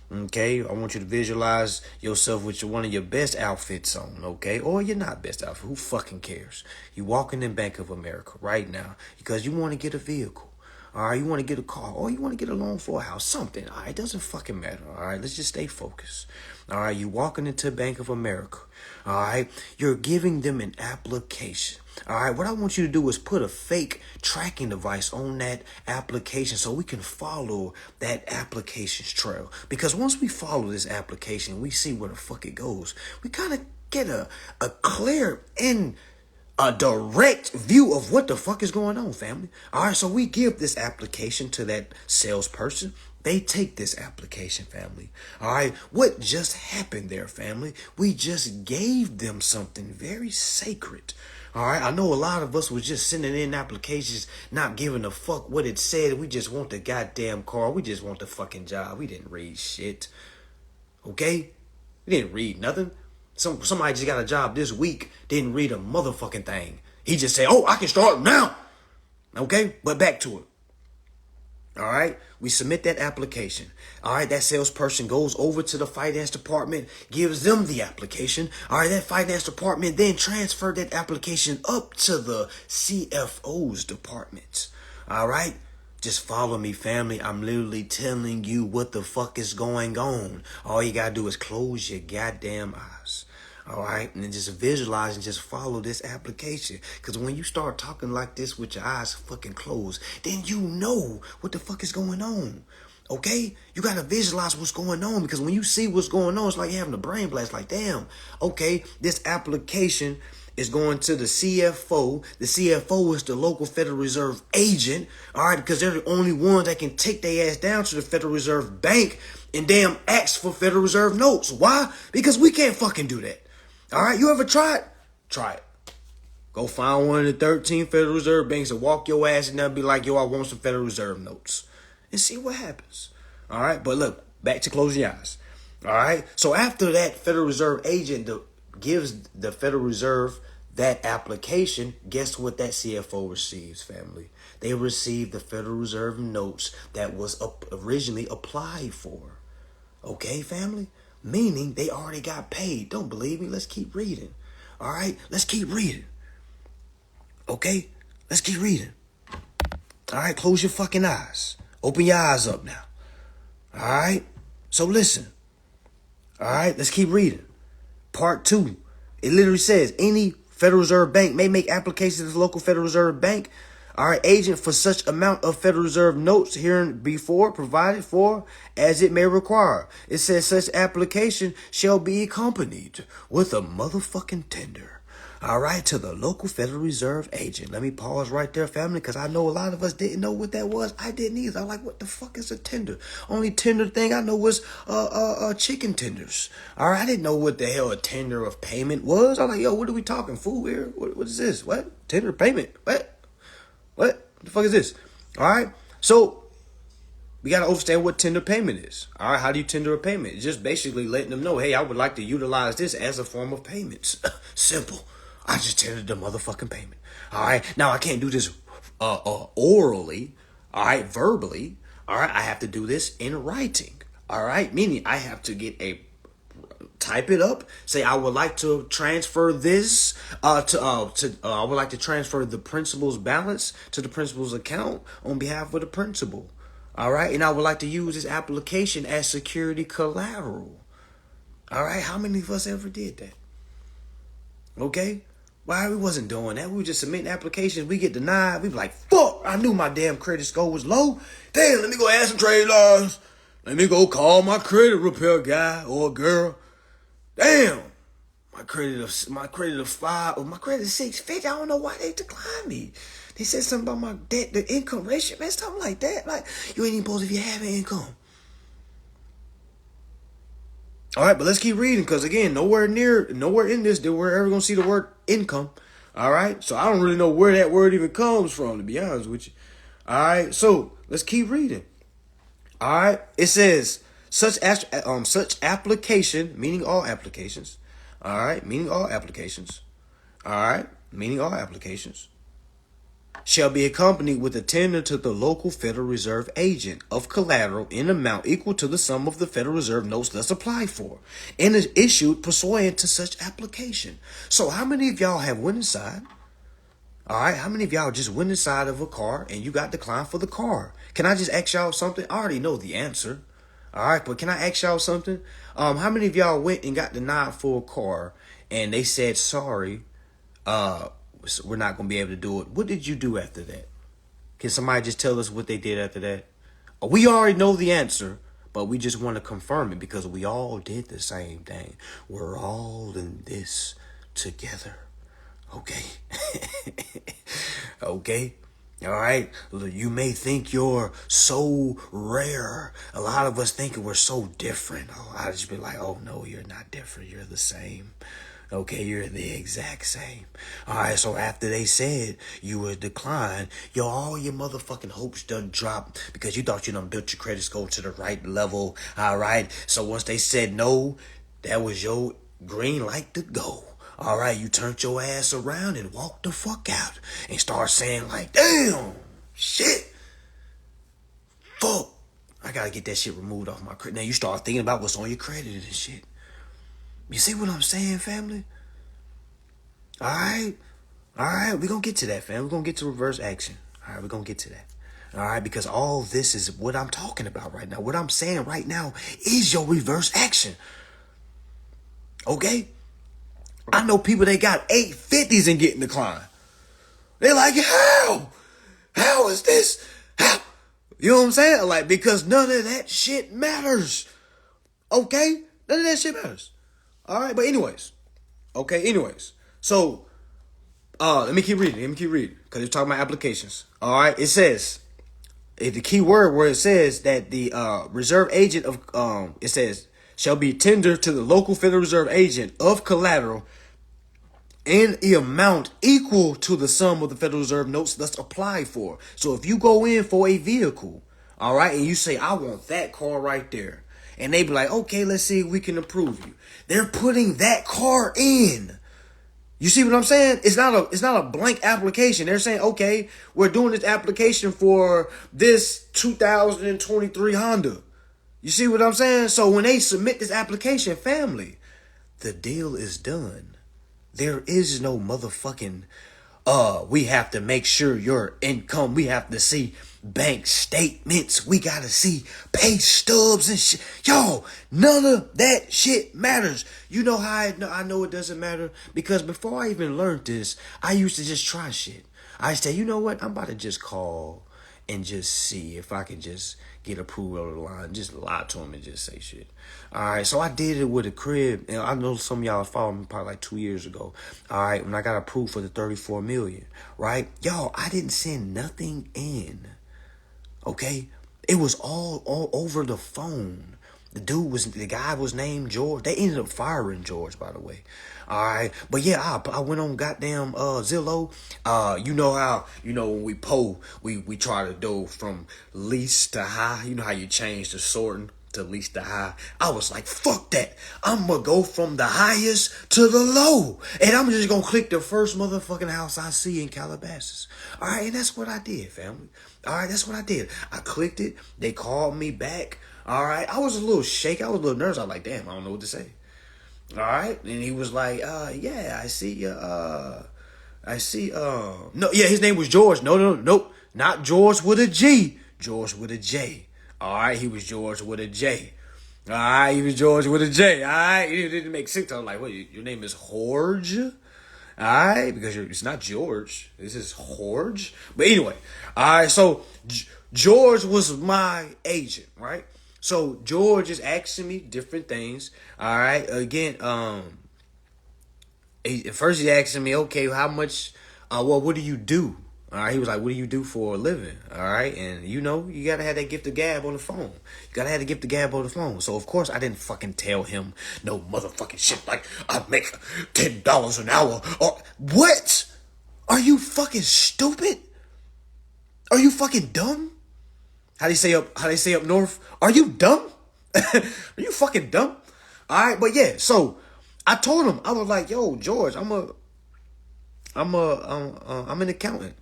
Okay, I want you to visualize yourself with one of your best outfits on, okay? Or your not best outfit. Who fucking cares? You walking in Bank of America right now because you want to get a vehicle. All right, you want to get a car, or you want to get a loan for a house, something. All right, it doesn't fucking matter. All right, let's just stay focused. All right, you walking into Bank of America. All right, you're giving them an application. All right, what I want you to do is put a fake tracking device on that application so we can follow that application's trail. Because once we follow this application, we see where the fuck it goes. We kind of get a clear and a direct view of what the fuck is going on, family. All right, so we give this application to that salesperson. They take this application, family. All right, what just happened there, family? We just gave them something very sacred. All right, I know a lot of us was just sending in applications, not giving a fuck what it said. We just want the goddamn car. We just want the fucking job. We didn't read shit. Okay? We didn't read nothing. Somebody just got a job this week, didn't read a motherfucking thing. He just said, oh, I can start now. Okay? But back to it. All right? We submit that application. All right? That salesperson goes over to the finance department, gives them the application. All right? That finance department then transferred that application up to the CFO's department. All right? Just follow me, family. I'm literally telling you what the fuck is going on. All you gotta do is close your goddamn eyes. All right? And then just visualize and just follow this application. Because when you start talking like this with your eyes fucking closed, then you know what the fuck is going on. Okay? You got to visualize what's going on. Because when you see what's going on, it's like having a brain blast. Like, damn, okay, this application is going to the CFO. The CFO is the local Federal Reserve agent. All right? Because they're the only ones that can take their ass down to the Federal Reserve Bank and damn ask for Federal Reserve notes. Why? Because we can't fucking do that. All right, you ever tried? Try it. Go find one of the 13 Federal Reserve banks and walk your ass and they'll be like, yo, I want some Federal Reserve notes. And see what happens. All right, but look, back to closing your eyes. All right, so after that Federal Reserve agent gives the Federal Reserve that application, guess what that CFO receives, family? They received the Federal Reserve notes that was originally applied for. Okay, family? Meaning they already got paid. Don't believe me? Let's keep reading. All right? Let's keep reading. Okay? Let's keep reading. All right? Close your fucking eyes. Open your eyes up now. All right? So listen. All right? Let's keep reading. Part 2. It literally says, any Federal Reserve Bank may make applications to the local Federal Reserve Bank, all right, agent for such amount of Federal Reserve notes hereinbefore provided for as it may require. It says such application shall be accompanied with a motherfucking tender, all right, to the local Federal Reserve agent. Let me pause right there, family, because I know a lot of us didn't know what that was. I didn't either. I'm like, what the fuck is a tender? Only tender thing I know was chicken tenders. All right, I didn't know what the hell a tender of payment was. I'm like, yo, what are we talking? Food here? What is this? What? Tender of payment? What the fuck is this? All right. So we got to understand what tender payment is. All right. How do you tender a payment? It's just basically letting them know, hey, I would like to utilize this as a form of payments. Simple. I just tendered the motherfucking payment. All right. Now I can't do this orally. All right. Verbally. All right. I have to do this in writing. All right. Meaning I have to type it up, say I would like to transfer this I would like to transfer the principal's balance to the principal's account on behalf of the principal. All right, and I would like to use this application as security collateral. All right, how many of us ever did that? Okay, why we wasn't doing that? We were just submitting applications. We get denied. We be like, fuck, I knew my damn credit score was low. Damn, let me go add some trade lines. Let me go call my credit repair guy or girl. Damn, my credit of 5 or my credit of 650. I don't know why they declined me. They said something about my debt, the income ratio, man, something like that. Like, you ain't even supposed if you have an income. All right, but let's keep reading because again, nowhere in this that we're ever gonna see the word income. All right, so I don't really know where that word even comes from, to be honest with you. All right, so let's keep reading. All right, it says. Such application, meaning all applications, all right, meaning all applications, all right, meaning all applications, shall be accompanied with a tender to the local Federal Reserve agent of collateral in amount equal to the sum of the Federal Reserve notes thus applied for, and is issued pursuant to such application. So how many of y'all have went inside? All right, how many of y'all just went inside of a car and you got declined for the car? Can I just ask y'all something? I already know the answer. All right, but can I ask y'all something? How many of y'all went and got denied for a car and they said, sorry, we're not going to be able to do it? What did you do after that? Can somebody just tell us what they did after that? We already know the answer, but we just want to confirm it because we all did the same thing. We're all in this together. Okay? Okay? All right, you may think you're so rare. A lot of us think we're so different. Oh, I just be like, oh no, you're not different. You're the same. Okay, you're the exact same. All right, so after they said you were declined, all your motherfucking hopes done dropped because you thought you done built your credit score to the right level. All right, so once they said no, that was your green light to go. All right, you turned your ass around and walked the fuck out and start saying like, damn, shit, fuck, I gotta get that shit removed off my credit. Now you start thinking about what's on your credit and shit. You see what I'm saying, family? All right, we're gonna get to that, fam. We're gonna get to reverse action. All right, we're gonna get to that. All right, because all this is what I'm talking about right now. What I'm saying right now is your reverse action. Okay? I know people that got 850s and getting declined. They're like, how? How is this? How? You know what I'm saying? Like, because none of that shit matters. Okay? None of that shit matters. All right, but anyways. Okay, anyways. So, let me keep reading. Because it's talking about applications. All right, it says, the key word where it says that the reserve agent of, it says, shall be tendered to the local Federal Reserve agent of collateral in the amount equal to the sum of the Federal Reserve notes thus applied for. So if you go in for a vehicle, all right, and you say, I want that car right there, and they be like, okay, let's see if we can approve you. They're putting that car in You see what I'm saying? It's not a blank application. They're saying, okay, we're doing this application for this 2023 Honda. You see what I'm saying? So when they submit this application, family, the deal is done. There is no motherfucking we have to make sure your income, we have to see bank statements, we gotta see pay stubs and shit. Yo, none of that shit matters. You know how I know it doesn't matter? Because before I even learned this, I used to just try shit. I say, you know what? I'm about to just call and just see if I can just get approved over the line. Just lie to him and just say shit. All right, so I did it with a crib. And I know some of y'all followed me probably like 2 years ago. All right, when I got approved for the 34 million, right? Yo, I didn't send nothing in. Okay, it was all over the phone. The guy was named George. They ended up firing George, by the way. All right, but yeah, I went on goddamn Zillow. You know how when we try to go from least to high. You know how you change the sorting to least to high. I was like, fuck that. I'm gonna go from the highest to the low, and I'm just gonna click the first motherfucking house I see in Calabasas. All right, and that's what I did, family. All right, that's what I did. I clicked it. They called me back. All right, I was a little shaky. I was a little nervous. I was like, damn, I don't know what to say. All right, and he was like, yeah, I see. No, yeah, his name was George. Nope, not George with a G. George with a J. All right, he was George with a J. All right, he was George with a J. All right, it didn't make sense. I was like, what? Your name is Jorge? All right, because it's not George. This is Jorge. But anyway, all right. So George was my agent, right? So George is asking me different things. All right. Again, at first he's asking me, okay, how much? Well, what do you do? All right. He was like, what do you do for a living? All right. And you gotta have that gift of gab on the phone. You gotta have the gift of gab on the phone. So of course I didn't fucking tell him no motherfucking shit like I make $10 an hour or what? Are you fucking stupid? Are you fucking dumb? How they say up north? Are you dumb? Are you fucking dumb? All right, but yeah. So I told him, I was like, yo, George, I'm an accountant.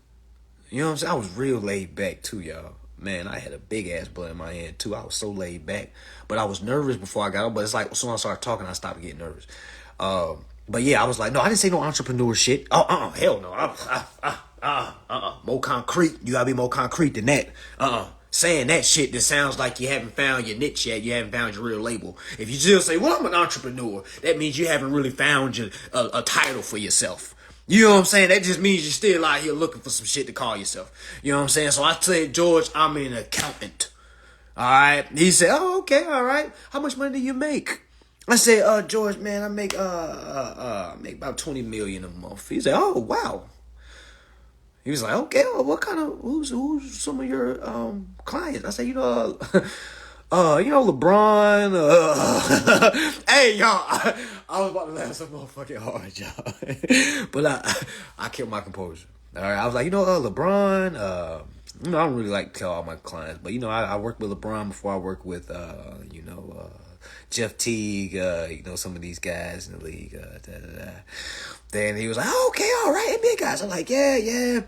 You know what I'm saying? I was real laid back too, y'all. Man, I had a big ass blood in my hand too. I was so laid back, but I was nervous before I got up. But it's like as soon as I started talking, I stopped getting nervous. But yeah, I was like, no, I didn't say no entrepreneur shit. Hell no. More concrete. You gotta be more concrete than that. Saying that shit that sounds like you haven't found your niche yet. You haven't found your real label. If you still say, well, I'm an entrepreneur, that means you haven't really found a title for yourself. You know what I'm saying? That just means you're still out here looking for some shit to call yourself. You know what I'm saying? So I said, George, I'm an accountant. All right. He said, oh, okay. All right. How much money do you make? I said, George, man, I make about 20 million a month. He said, oh, wow. He was like, okay, well, what kind of who's some of your clients? I said, LeBron. Hey, y'all, I was about to laugh so motherfucking hard, y'all, but I kept my composure. All right, I was like, LeBron. I don't really like to tell all my clients, but I worked with LeBron before I worked with Jeff Teague, some of these guys in the league. Then he was like, oh, okay, all right, NBA guys. I'm like, yeah.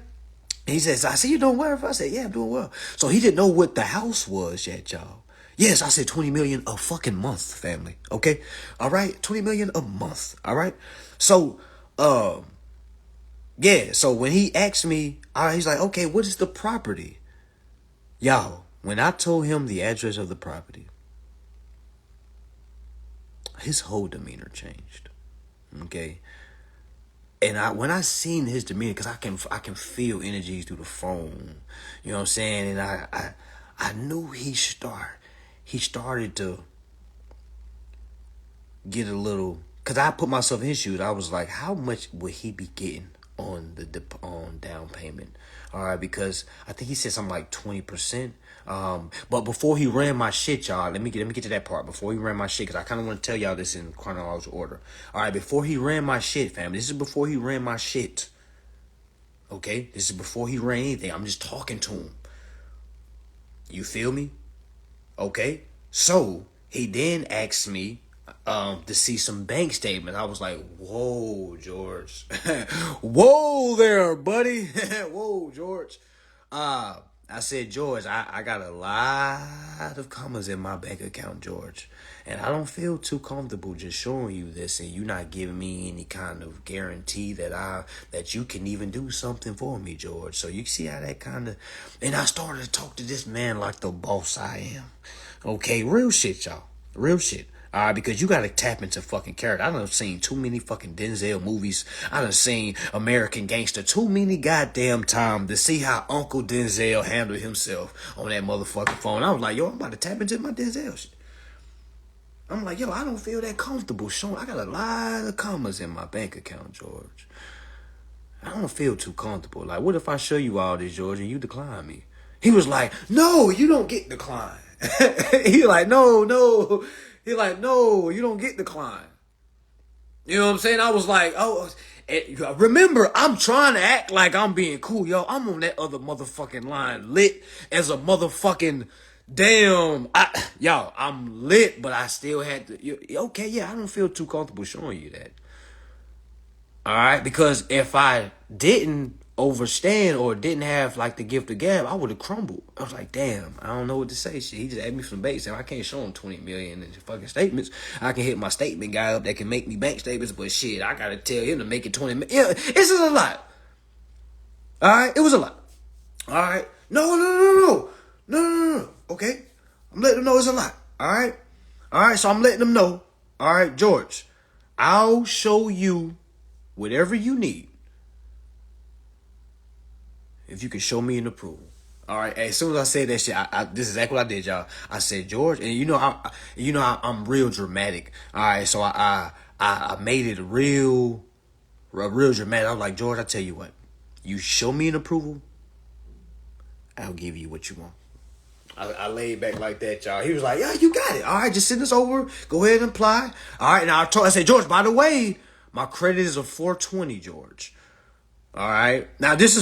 He says, I see you doing well. I said, yeah, I'm doing well. So he didn't know what the house was yet, y'all. Yes, I said 20 million a fucking month, family. Okay? All right? 20 million a month. All right? So, yeah. So when he asked me, he's like, okay, what is the property? Y'all, when I told him the address of the property, his whole demeanor changed. Okay? And when I seen his demeanor, because I can feel energies through the phone, you know what I'm saying? And I knew he started to get a little, because I put myself in his shoes. I was like, how much would he be getting on on down payment? All right, because I think he said something like 20%. But before he ran my shit, y'all, let me get to that part. Before he ran my shit, because I kind of want to tell y'all this in chronological order. All right, before he ran my shit, family. This is before he ran my shit. Okay, this is before he ran anything. I'm just talking to him. You feel me? Okay, so he then asked me, to see some bank statements. I was like, whoa, George. Whoa there, buddy. Whoa, George. I said, George, I got a lot of commas in my bank account, George. And I don't feel too comfortable just showing you this and you not giving me any kind of guarantee that you can even do something for me, George. So you see how that kind of, and I started to talk to this man like the boss I am. Okay, real shit, y'all. Real shit. All right, because you got to tap into fucking character. I done seen too many fucking Denzel movies. I done seen American Gangster too many goddamn times to see how Uncle Denzel handled himself on that motherfucking phone. I was like, yo, I'm about to tap into my Denzel shit. I'm like, yo, I don't feel that comfortable showing. I got a lot of commas in my bank account, George. I don't feel too comfortable. Like, what if I show you all this, George, and you decline me? He was like, no, you don't get declined. He like, no. He like, no, you don't get declined. You know what I'm saying? I was like, oh, remember, I'm trying to act like I'm being cool, yo. I'm on that other motherfucking line, lit as a motherfucking damn. Y'all, I'm lit, but I still had to. Okay, yeah, I don't feel too comfortable showing you that. All right, because if I didn't overstand or didn't have like the gift of gab, I would have crumbled. I was like, damn, I don't know what to say. Shit, he just asked me some base, and I can't show him 20 million in fucking statements. I can hit my statement guy up that can make me bank statements, but shit, I gotta tell him to make it 20 million. Yeah, this is a lot. All right, it was a lot. All right, no. Okay, I'm letting them know it's a lot. All right. So I'm letting them know. All right, George, I'll show you whatever you need if you can show me an approval. All right. As soon as I said that shit, this is exactly what I did, y'all. I said, George, and I'm real dramatic. All right. So I made it real dramatic. I was like, George, I tell you what, you show me an approval, I'll give you what you want. I laid back like that, y'all. He was like, yeah, you got it. All right, just send this over. Go ahead and apply. All right. Now I said, George, by the way, my credit is a 420, George. All right. Now this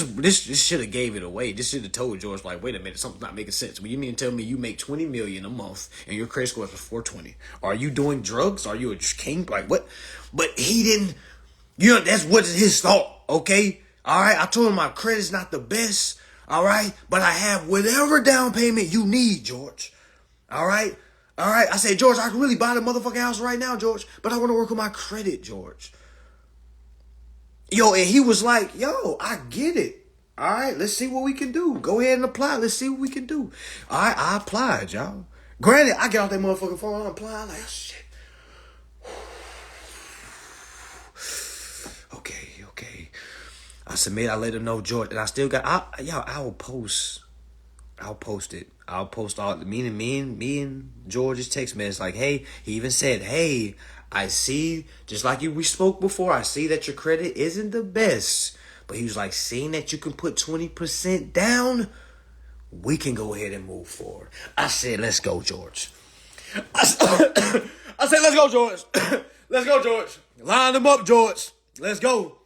should have gave it away. This should have told George, like, wait a minute, something's not making sense. Well, you mean to tell me you make 20 million a month and your credit score is 420? Are you doing drugs? Are you a king? Like what? But he didn't. That's what his thought. Okay. All right. I told him my credit's not the best. All right. But I have whatever down payment you need, George. All right. I said, George, I can really buy the motherfucking house right now, George. But I want to work on my credit, George. Yo, and he was like, yo, I get it. All right, let's see what we can do. Go ahead and apply. Let's see what we can do. All right, I applied, y'all. Granted, I get off that motherfucking phone and I apply. I'm like, oh, shit. Okay. I submit. I let them know, George. And I still got, I'll post it. I'll post all, me and George's text message. Like, hey, he even said, hey, I see, just like we spoke before, I see that your credit isn't the best. But he was like, seeing that you can put 20% down, we can go ahead and move forward. I said, let's go, George. I said, let's go, George. Let's go, George. Line them up, George. Let's go.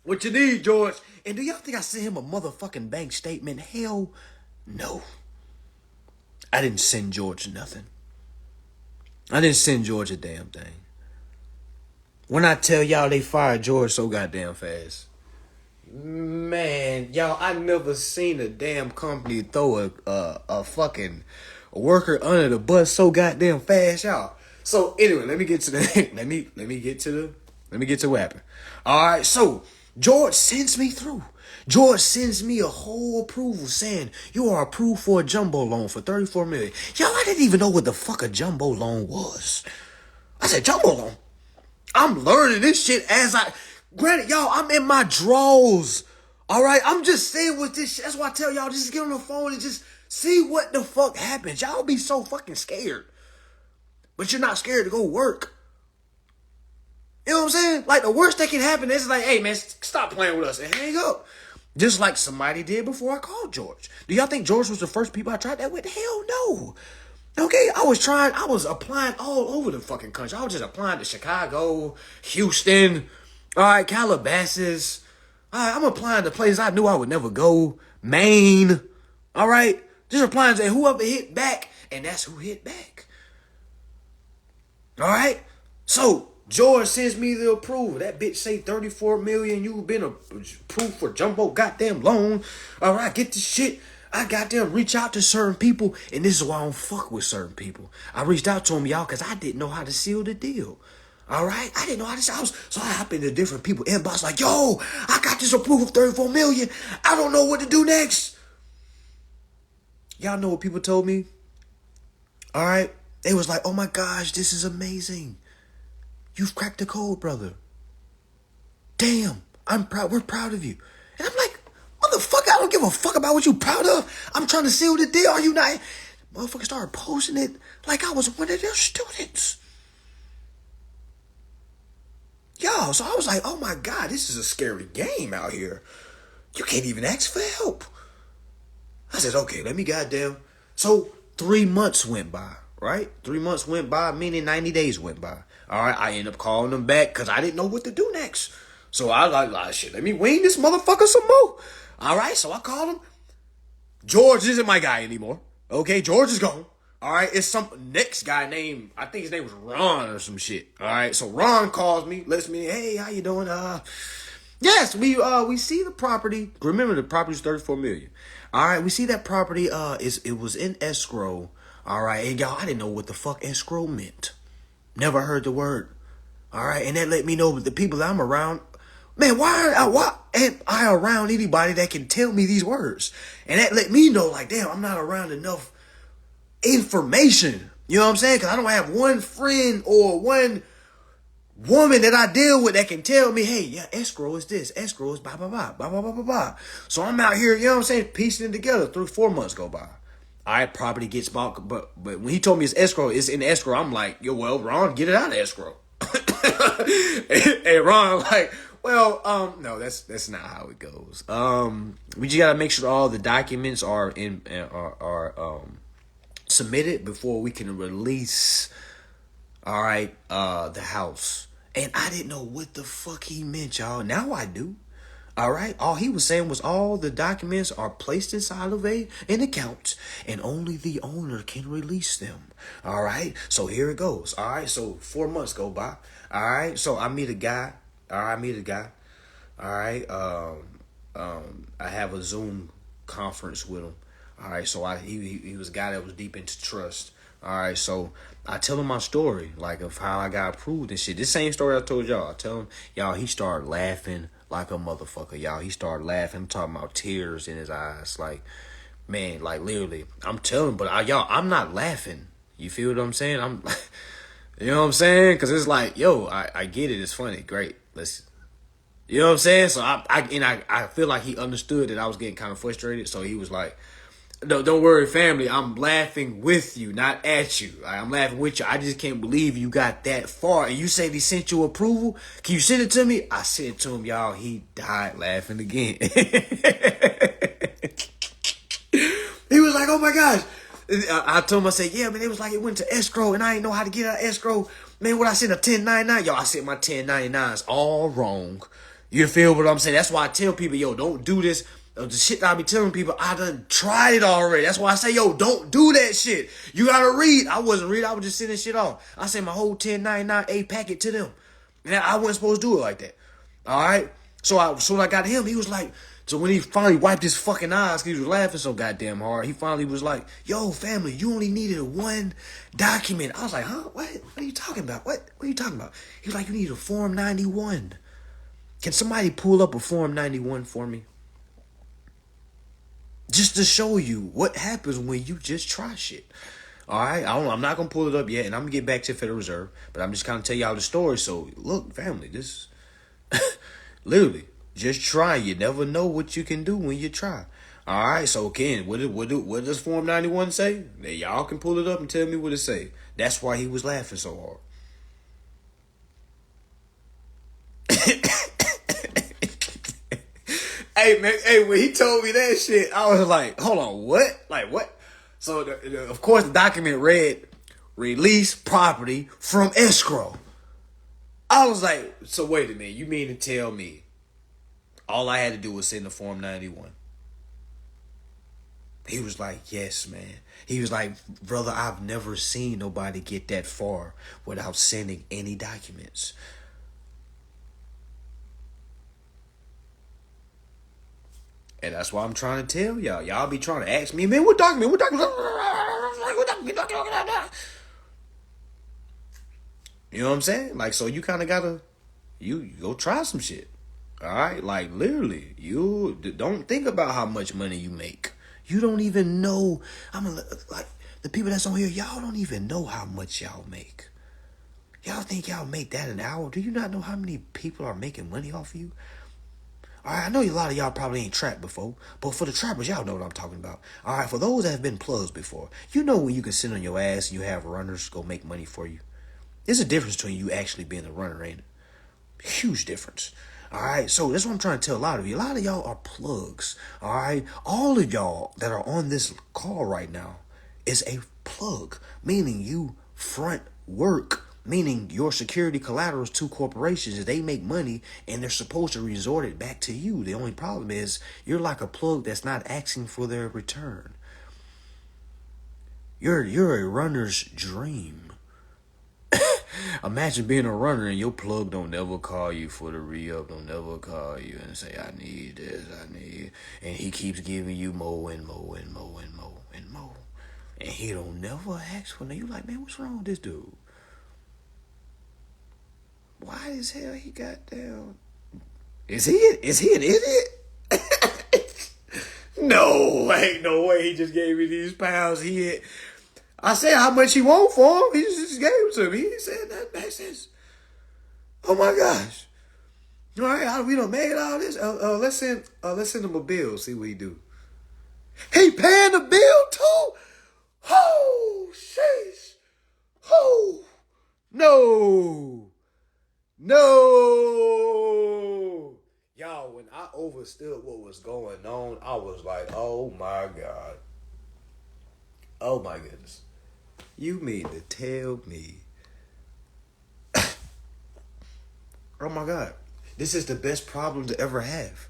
What you need, George? And do y'all think I sent him a motherfucking bank statement? Hell no. I didn't send George nothing. I didn't send George a damn thing. When I tell y'all they fired George so goddamn fast. Man, y'all, I never seen a damn company throw a fucking worker under the bus so goddamn fast, y'all. So anyway, let me get to what happened. All right, so George sends me through. George sends me a whole approval saying you are approved for a jumbo loan for $34 million. Y'all, I didn't even know what the fuck a jumbo loan was. I said, jumbo loan? I'm learning this shit granted, y'all, I'm in my drawers. All right, I'm just saying what this shit. That's why I tell y'all, just get on the phone and just see what the fuck happens. Y'all be so fucking scared. But you're not scared to go work. You know what I'm saying? Like, the worst that can happen is like, hey, man, stop playing with us and hang up. Just like somebody did before I called George. Do y'all think George was the first people I tried that with? Hell no. Okay, I was applying all over the fucking country. I was just applying to Chicago, Houston, all right, Calabasas. All right, I'm applying to places I knew I would never go. Maine, all right? Just applying to whoever hit back, and that's who hit back. All right? So George sends me the approval. That bitch say 34 million. You've been approved for jumbo goddamn loan. All right, get this shit. I goddamn reach out to certain people, and this is why I don't fuck with certain people. I reached out to them, y'all, because I didn't know how to seal the deal. All right, I didn't know how to seal. So I hop into different people inbox like, yo, I got this approval of 34 million. I don't know what to do next. Y'all know what people told me? All right, they was like, oh my gosh, this is amazing. You've cracked the code, brother. Damn, I'm proud. We're proud of you. And I'm like, motherfucker, I don't give a fuck about what you proud of. I'm trying to seal the deal. Are you not? Motherfucker started posting it like I was one of their students. Yo, so I was like, oh my God, this is a scary game out here. You can't even ask for help. I said, okay, let me goddamn. So 3 months went by, right? 3 months went by, meaning 90 days went by. All right, I ended up calling them back because I didn't know what to do next. So I like, shit, let me wing this motherfucker some more. All right, so I called him. George isn't my guy anymore. Okay, George is gone. All right, it's some next guy named, I think his name was Ron or some shit. All right, so Ron calls me, lets me, hey, how you doing? Yes, we see the property. Remember, the property's 34 million. All right, we see that property. It was in escrow. All right, and y'all, I didn't know what the fuck escrow meant. Never heard the word. All right, and that let me know the people that I'm around. Man, why am I around anybody that can tell me these words? And that let me know, like, damn, I'm not around enough information. You know what I'm saying? Because I don't have one friend or one woman that I deal with that can tell me, hey, yeah, escrow is this, escrow is blah, blah, blah, blah, blah, blah, blah, blah. So I'm out here, you know what I'm saying, piecing it together. 4 months go by. All right, property gets bought, but when he told me it's escrow, it's in escrow, I'm like, yo, well, Ron, get it out of escrow. And Ron, like, well, no, that's not how it goes. We just gotta make sure all the documents are submitted before we can release, all right, the house. And I didn't know what the fuck he meant, y'all. Now I do. All right. All he was saying was all the documents are placed inside of an account and only the owner can release them. All right. So here it goes. All right. So 4 months go by. All right. So I meet a guy. All right. All right. I have a Zoom conference with him. All right. So he was a guy that was deep into trust. All right, so I tell him my story, like of how I got approved and shit. This same story I told y'all. I tell him, y'all, he started laughing like a motherfucker, y'all. He started laughing. I'm talking about tears in his eyes. Like, man, like literally. I'm telling him, but y'all, I'm not laughing. You feel what I'm saying? I'm, you know what I'm saying? Because it's like, yo, I get it. It's funny. Great. Let's, you know what I'm saying? So I feel like he understood that I was getting kind of frustrated. So he was like, no, don't worry, family. I'm laughing with you, not at you. I'm laughing with you. I just can't believe you got that far. And you say they sent you approval. Can you send it to me? I sent it to him, y'all. He died laughing again. He was like, oh my gosh. I told him, I said, yeah, man, it was like it went to escrow and I didn't know how to get out of escrow. Man, what I sent a 1099? Y'all, I sent my 1099s all wrong. You feel what I'm saying? That's why I tell people, yo, don't do this. The shit that I be telling people, I done tried it already. That's why I say, yo, don't do that shit. You gotta read. I wasn't reading. I was just sending shit off. I sent my whole 1099A packet to them. And I wasn't supposed to do it like that. All right? So when I got to him, he was like, so when he finally wiped his fucking eyes, because he was laughing so goddamn hard, he finally was like, yo, family, you only needed one document. I was like, huh? What are you talking about? What are you talking about? He was like, you need a Form 91. Can somebody pull up a Form 91 for me? Just to show you what happens when you just try shit. All right? I'm not going to pull it up yet, and I'm going to get back to Federal Reserve, but I'm just kind of tell y'all the story. So, look, family, this literally, just try. You never know what you can do when you try. All right? So, Ken, what does Form 91 say? Now, y'all can pull it up and tell me what it say. That's why he was laughing so hard. Hey, man, when he told me that shit, I was like, hold on, what? Like, what? So, of course, the document read, release property from escrow. I was like, so wait a minute, you mean to tell me all I had to do was send the Form 91? He was like, yes, man. He was like, brother, I've never seen nobody get that far without sending any documents. And that's why I'm trying to tell y'all. Y'all be trying to ask me, man, what document? What document? You know what I'm saying? Like, so you kind of gotta, you go try some shit. All right? Like, literally, you don't think about how much money you make. You don't even know. Like, the people that's on here, y'all don't even know how much y'all make. Y'all think y'all make that an hour? Do you not know how many people are making money off of you? All right, I know a lot of y'all probably ain't trapped before, but for the trappers, y'all know what I'm talking about. All right, for those that have been plugs before, you know when you can sit on your ass and you have runners go make money for you. There's a difference between you actually being a runner, ain't it? Huge difference. All right, so that's what I'm trying to tell a lot of you. A lot of y'all are plugs. All right, all of y'all that are on this call right now is a plug, meaning you front work. Meaning your security collaterals to corporations, they make money and they're supposed to resort it back to you. The only problem is you're like a plug that's not asking for their return. You're a runner's dream. Imagine being a runner and your plug don't never call you for the re-up, don't never call you and say, I need this, I need, and he keeps giving you more and more and more and more and more. And he don't never ask for it. You like, man, what's wrong with this dude? Why the hell he got down? Is he an idiot? No, ain't no way he just gave me these pounds. I said how much he want for him. He just gave them to me. He said that makes sense. Oh my gosh. All right, we done made all this. Let's send him a bill. See what he do. He paying the bill too? Oh, sheesh. Oh, no. No, y'all, when I understood what was going on, I was like, oh my God. Oh my goodness. You mean to tell me? Oh my God. This is the best problem to ever have.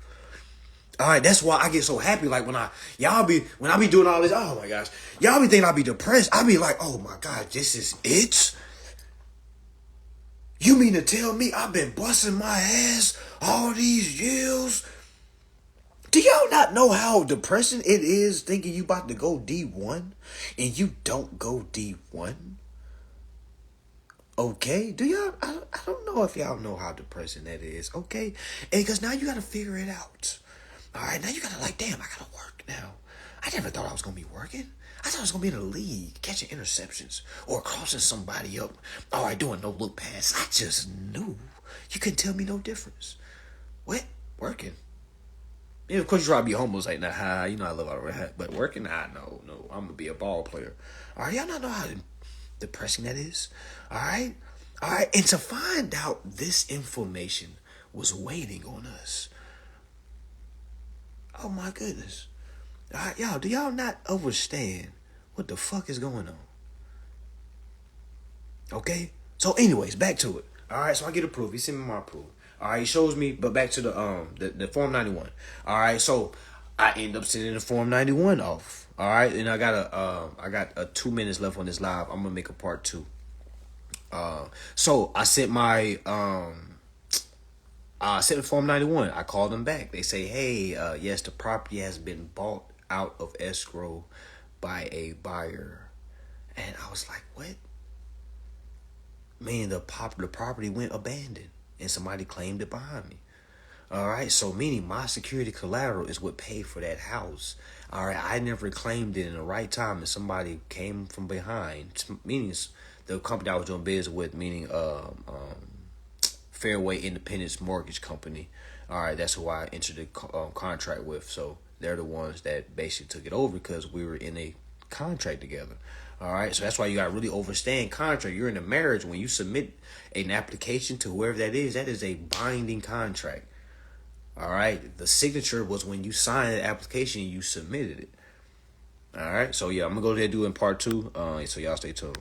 All right, that's why I get so happy. Like when I be doing all this, oh my gosh. Y'all be thinking I be depressed. I be like, oh my God, this is it? You mean to tell me I've been busting my ass all these years? Do y'all not know how depressing it is thinking you about to go D1 and you don't go D1? Okay, do y'all? I don't know if y'all know how depressing that is. Okay, and because now you got to figure it out. All right, now you got to like, damn, I got to work now. I never thought I was going to be working. I thought I was going to be in the league, catching interceptions or crossing somebody up. All right, doing no look pass. I just knew. You couldn't tell me no difference. What? Working. Yeah, of course, you try to be homeless like, nah, you know I love all that. But working, no, I'm going to be a ball player. All right, y'all not know how depressing that is? All right? All right, and to find out this information was waiting on us. Oh, my goodness. All right, y'all, do y'all not understand what the fuck is going on? Okay? So anyways, back to it. All right, so I get approved. He sent me my approval. All right, he shows me, but back to the Form 91. All right, so I end up sending the Form 91 off. All right, and I got 2 minutes left on this live. I'm gonna make a part 2. So I sent I sent the Form 91. I called them back. They say, hey, yes, the property has been bought out of escrow by a buyer. And I was like, what? Man, the property went abandoned and somebody claimed it behind me. All right, so meaning my security collateral is what paid for that house. All right, I never claimed it in the right time and somebody came from behind. Meaning the company I was doing business with, meaning Fairway Independence Mortgage Company. All right, that's who I entered the contract with. So they're the ones that basically took it over because we were in a contract together. All right, so that's why you got to really understand contract. You're in a marriage. When you submit an application to whoever that is a binding contract. All right, the signature was when you signed the application, you submitted it. All right, so yeah, I'm gonna go ahead and do it in part 2. So y'all stay tuned.